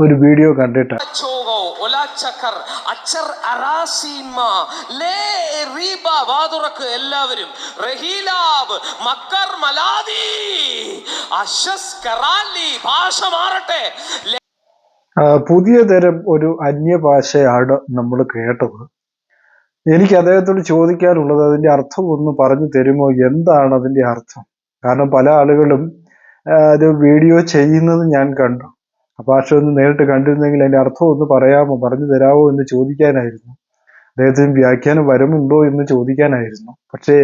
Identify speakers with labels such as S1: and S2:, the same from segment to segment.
S1: ഒരു വീഡിയോ കണ്ടിട്ട്.
S2: എല്ലാവരും ഭാഷ മാറട്ടെ.
S1: പുതിയ തരം ഒരു അന്യഭാഷയാണ് നമ്മൾ കേട്ടത്. എനിക്ക് അദ്ദേഹത്തോട് ചോദിക്കാനുള്ളത്, അതിന്റെ അർത്ഥം ഒന്ന് പറഞ്ഞു തരുമോ? എന്താണ് അതിന്റെ അർത്ഥം? കാരണം പല ആളുകളും അത് വീഡിയോ ചെയ്യുന്നത് ഞാൻ കണ്ടു. ആ ഭാഷ ഒന്ന് നേരിട്ട് കണ്ടിരുന്നെങ്കിൽ അതിന്റെ അർത്ഥം ഒന്ന് പറയാമോ, പറഞ്ഞു തരാമോ എന്ന് ചോദിക്കാനായിരുന്നു. അദ്ദേഹത്തിന് വ്യാഖ്യാനം വരുമുണ്ടോ എന്ന് ചോദിക്കാനായിരുന്നു. പക്ഷേ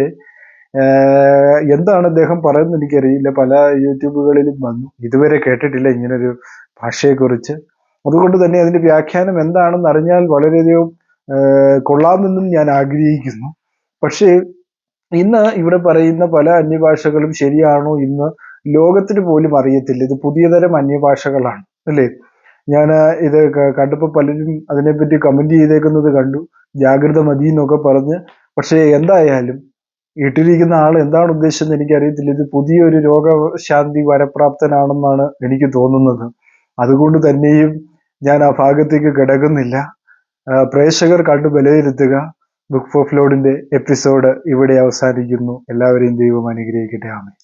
S1: എന്താണ് അദ്ദേഹം പറയുന്നത് എനിക്കറിയില്ല. പല യൂട്യൂബുകളിലും വന്നു, ഇതുവരെ കേട്ടിട്ടില്ല ഇങ്ങനൊരു ഭാഷയെക്കുറിച്ച്. അതുകൊണ്ട് തന്നെ അതിന്റെ വ്യാഖ്യാനം എന്താണെന്ന് അറിഞ്ഞാൽ വളരെയധികം കൊള്ളാമെന്നും ഞാൻ ആഗ്രഹിക്കുന്നു. പക്ഷേ ഇന്ന് ഇവിടെ പറയുന്ന പല അന്യഭാഷകളും ശരിയാണോ ഇന്ന് ലോകത്തിന് പോലും അറിയത്തില്ല. ഇത് പുതിയതരം അന്യഭാഷകളാണ് അല്ലേ? ഞാൻ ഇത് കണ്ടപ്പോൾ പലരും അതിനെപ്പറ്റി കമന്റ് ചെയ്തേക്കുന്നത് കണ്ടു, ജാഗ്രത മതി എന്നൊക്കെ പറഞ്ഞ്. പക്ഷേ എന്തായാലും ഇട്ടിരിക്കുന്ന ആൾ എന്താണ് ഉദ്ദേശിച്ചതെന്ന് എനിക്കറിയത്തില്ല. ഇത് പുതിയൊരു രോഗശാന്തി വരപ്രാപ്തനാണെന്നാണ് എനിക്ക് തോന്നുന്നത്. അതുകൊണ്ട് തന്നെയും ഞാൻ ആ ഭാഗത്തേക്ക് കിടക്കുന്നില്ല. പ്രേക്ഷകർ കണ്ടു വിലയിരുത്തുക. ബുക്ക് ഓഫ് ലോഡിന്റെ എപ്പിസോഡ് ഇവിടെ അവസാനിക്കുന്നു. എല്ലാവരെയും ദൈവം അനുഗ്രഹിക്കട്ടെ. ആമേൻ.